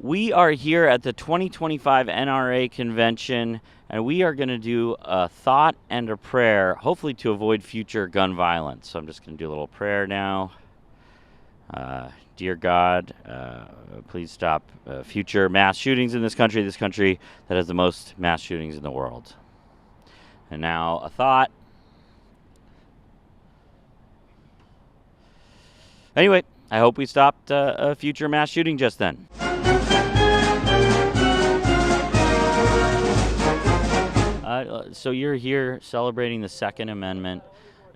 We are here at the 2025 NRA Convention, and we are going to do a thought and a prayer, hopefully to avoid future gun violence. So I'm just going to do a little prayer now. Dear God, please stop future mass shootings in this country that has the most mass shootings in the world. And now a thought. Anyway, I hope we stopped a future mass shooting just then. So you're here celebrating the Second Amendment.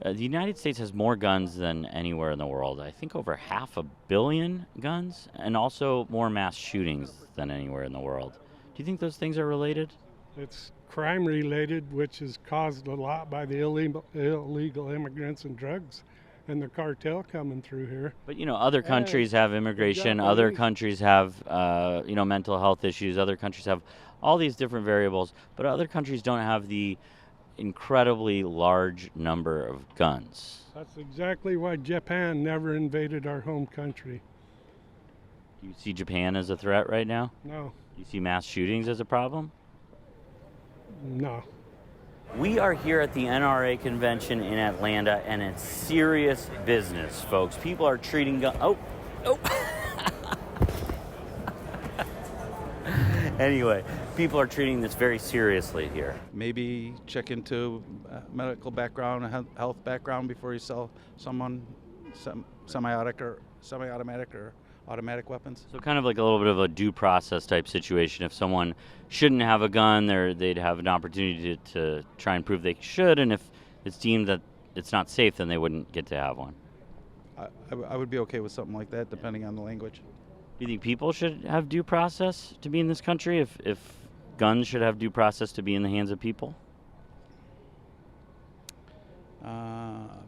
The United States has more guns than anywhere in the world. I think over 500 million guns, and also more mass shootings than anywhere in the world. Do you think those things are related? It's crime related, which is caused a lot by the illegal immigrants and drugs and the cartel coming through here. But other countries have immigration, other countries have mental health issues, other countries have all these different variables, but other countries don't have the incredibly large number of guns. That's exactly why Japan never invaded our home country. Do you see Japan as a threat right now? No. Do you see mass shootings as a problem? No. We are here at the NRA Convention in Atlanta, and it's serious business, folks. People are treating guns. Oh. Anyway, people are treating this very seriously here. Maybe check into medical background, health background before you sell someone semi-automatic or automatic weapons. So kind of like a little bit of a due process type situation. If someone shouldn't have a gun, they'd have an opportunity to try and prove they should, and if it's deemed that it's not safe, then they wouldn't get to have one. I would be okay with something like that, depending on the language. Do you think people should have due process to be in this country? If guns should have due process to be in the hands of people?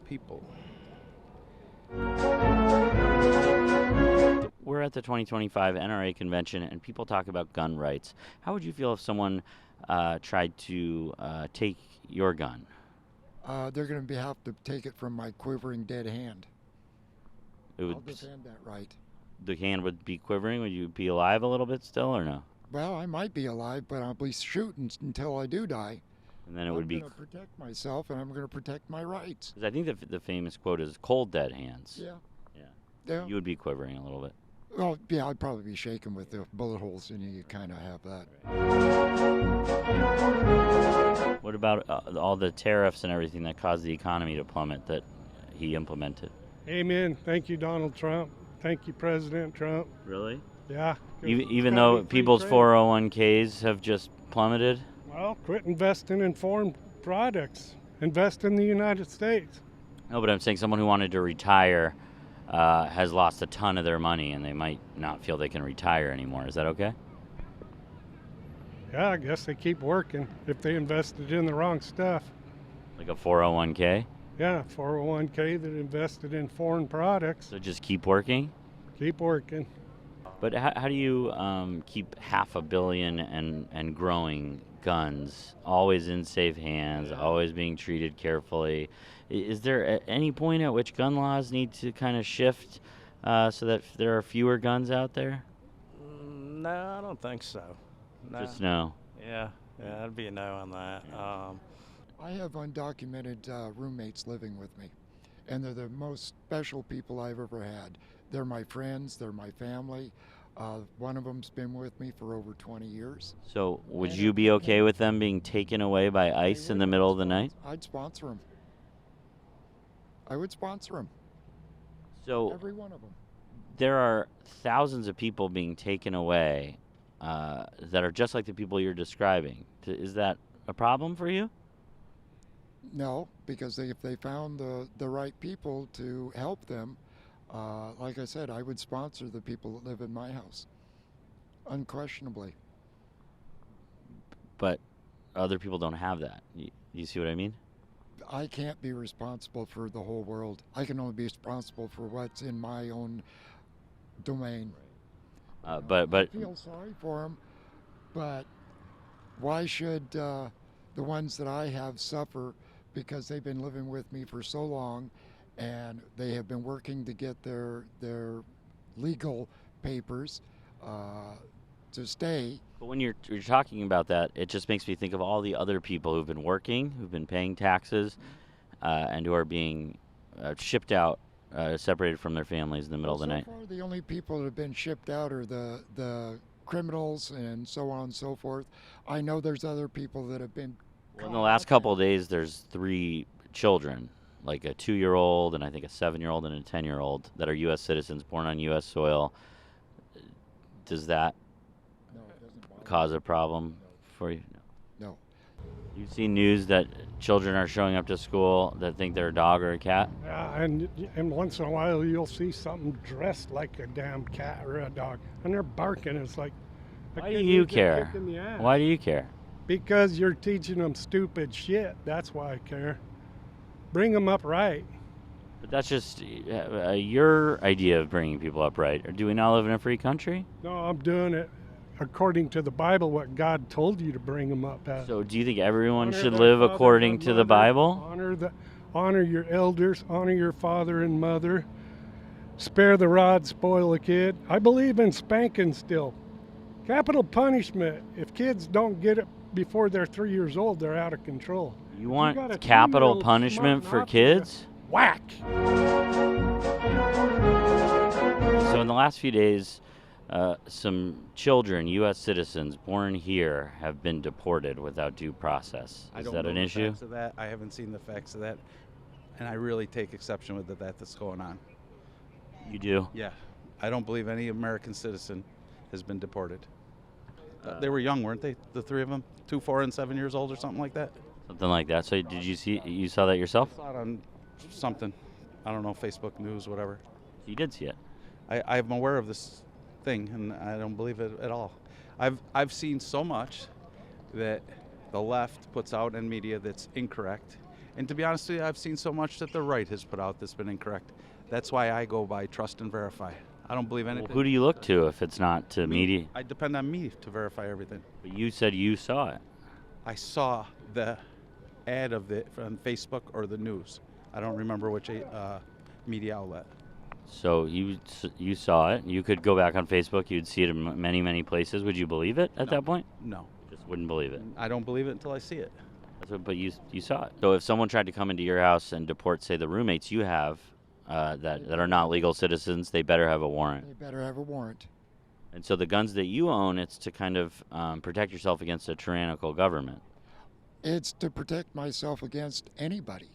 People. We're at the 2025 NRA Convention, and people talk about gun rights. How would you feel if someone tried to take your gun? They're going to have to take it from my quivering dead hand. I'll defend that right. The hand would be quivering? Would you be alive a little bit still, or no? Well, I might be alive, but I'll be shooting until I do die. And then I'm going to protect myself, and I'm going to protect my rights. 'Cause I think the famous quote is "cold dead hands." Yeah. You would be quivering a little bit. Well, yeah, I'd probably be shaking with the bullet holes, and you kind of have that. What about all the tariffs and everything that caused the economy to plummet that he implemented? Amen. Thank you, Donald Trump. Thank you, President Trump. Really? Yeah. Even though people's 401ks have just plummeted? Well, quit investing in foreign products. Invest in the United States. No, but I'm saying someone who wanted to retire has lost a ton of their money, and they might not feel they can retire anymore. Is that okay? Yeah, I guess they keep working if they invested in the wrong stuff. Like a 401k? Yeah, 401k that invested in foreign products. So just keep working? Keep working. But how do you keep 500 million and growing guns always in safe hands, always being treated carefully? Is there any point at which gun laws need to kind of shift so that there are fewer guns out there? No, I don't think so. No. Just no. Yeah, that'd be a no on that. I have undocumented roommates living with me, and they're the most special people I've ever had. They're my friends, they're my family. One of them's been with me for over 20 years. So would you be okay with them being taken away by ICE in the middle of the night? I'd sponsor them. I would sponsor them. So every one of them. There are thousands of people being taken away that are just like the people you're describing. Is that a problem for you? No, because if they found the right people to help them, like I said, I would sponsor the people that live in my house, unquestionably. But other people don't have that. You see what I mean? I can't be responsible for the whole world. I can only be responsible for what's in my own domain. But I feel sorry for them, but why should the ones that I have suffer because they've been living with me for so long, and they have been working to get their legal papers. to stay. But when you're talking about that, it just makes me think of all the other people who've been working, who've been paying taxes, and who are being shipped out, separated from their families in the middle of the night. So far, the only people that have been shipped out are the criminals and so on and so forth. I know there's other people that have been. Well, in the last couple of days, there's 3 children, like a 2-year-old and I think a 7-year-old and a 10-year-old that are U.S. citizens born on U.S. soil. Does that No, it doesn't bother cause me. a problem for you? No. You've seen news that children are showing up to school that think they're a dog or a cat? Yeah, and once in a while you'll see something dressed like a damn cat or a dog, and they're barking. It's like, that Why do kid you needs a care? kick in the ass. Why do you care? Because you're teaching them stupid shit. That's why I care. Bring them up right. But that's just your idea of bringing people up, right? Or do we not live in a free country? No, I'm doing it according to the Bible, what God told you to bring them up as. So do you think everyone Honor should their live father according and to the mother, Bible? Honor your elders, honor your father and mother. Spare the rod, spoil the kid. I believe in spanking still. Capital punishment. If kids don't get it before they're 3 years old, they're out of control. You got a want 2-year-old capital punishment smarting for off to you, kids? Whack! So in the last few days, some children, U.S. citizens born here, have been deported without due process. I Is don't that know an the issue? facts of that. I haven't seen the facts of that, and I really take exception with that's going on. You do? Yeah, I don't believe any American citizen has been deported. They were young, weren't they? The 3 of them, 2, 4, and 7 years old, or something like that. Something like that. So did you saw that yourself? I saw it on something. I don't know, Facebook News, whatever. You did see it. I'm aware of this thing, and I don't believe it at all. I've seen so much that the left puts out in media that's incorrect, and to be honest with you, I've seen so much that the right has put out that's been incorrect. That's why I go by trust and verify. I don't believe anything. Well, who do you look to if it's not to media? I depend on me to verify everything. But you said you saw it. I saw the ad of it on Facebook or the news. I don't remember which media outlet. So you saw it. You could go back on Facebook. You'd see it in many, many places. Would you believe it at No. that point? No, Just wouldn't believe it. I don't believe it until I see it. But you saw it. So if someone tried to come into your house and deport, say, the roommates you have that are not legal citizens, they better have a warrant. They better have a warrant. And so the guns that you own, it's to kind of protect yourself against a tyrannical government. It's to protect myself against anybody,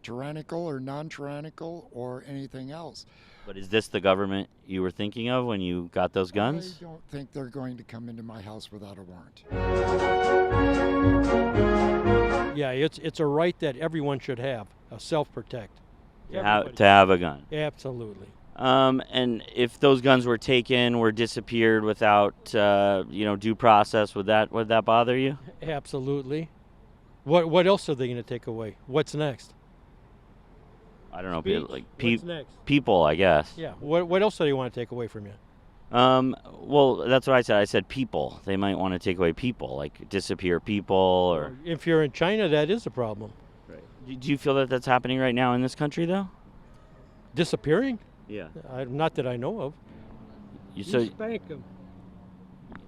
tyrannical or non-tyrannical or anything else. But is this the government you were thinking of when you got those guns? I don't think they're going to come into my house without a warrant. Yeah, it's a right that everyone should have, a self-protect. To have a gun. Absolutely. And if those guns were taken, were disappeared without, due process, would that bother you? Absolutely. What else are they going to take away? What's next? I don't know, Speech? like What's next? people, I guess. Yeah. What else do they want to take away from you? Well, that's what I said. I said people. They might want to take away people, like disappear people, or. If you're in China, that is a problem. Right. Do you feel that that's happening right now in this country, though? Disappearing? Yeah. Not that I know of. You So spank them.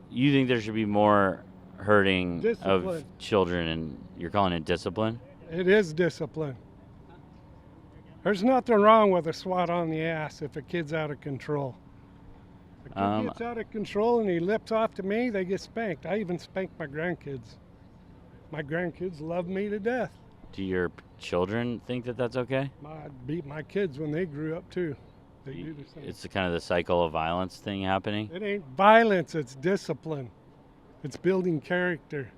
you think there should be more hurting of Discipline. children, and you're calling it discipline? It is discipline. There's nothing wrong with a swat on the ass if a kid's out of control. If a kid gets out of control and he lips off to me, they get spanked. I even spank my grandkids. My grandkids love me to death. Do your children think that that's okay? I beat my kids when they grew up too. They do the same. It's the kind of the cycle of violence thing happening. It ain't violence, it's discipline. It's building character.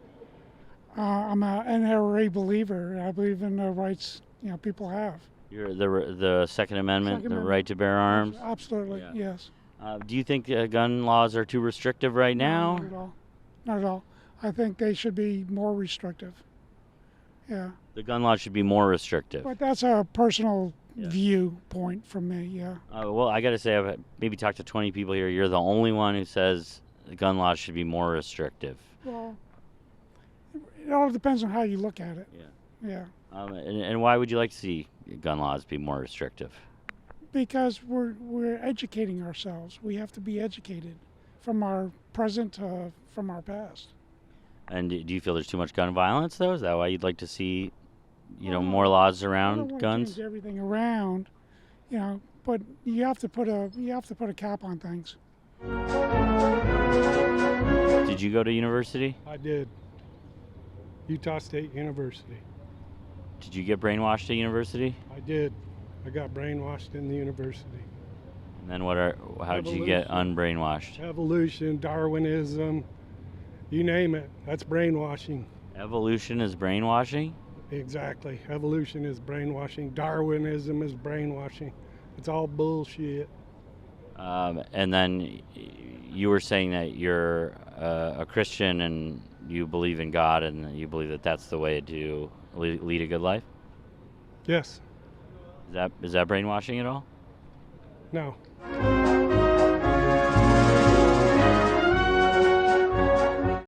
I'm an NRA believer. I believe in the rights people have. You're the Second Amendment, Second the Amendment. right to bear arms. Absolutely, Yeah. yes. Do you think gun laws are too restrictive right now? Not at all. Not at all. I think they should be more restrictive. Yeah, The gun laws should be more restrictive. but that's a personal Yeah. viewpoint from me. Yeah. Well, I got to say, I've maybe talked to 20 people here. You're the only one who says the gun laws should be more restrictive. Well, it all depends on how you look at it. Yeah. Yeah. And why would you like to see gun laws be more restrictive? Because we're educating ourselves. We have to be educated from our present, from our past. And do you feel there's too much gun violence, though? Is that why you'd like to see, more laws I don't around want to guns? change everything around, but you have to put a cap on things. Did you go to university? I did. Utah State University. Did you get brainwashed at university? I did. I got brainwashed in the university. And then how did you get unbrainwashed? Evolution, Darwinism, you name it. That's brainwashing. Evolution is brainwashing? Exactly. Evolution is brainwashing. Darwinism is brainwashing. It's all bullshit. And then you were saying that you're a Christian and you believe in God and you believe that that's the way to lead a good life? Yes. Is that brainwashing at all? No.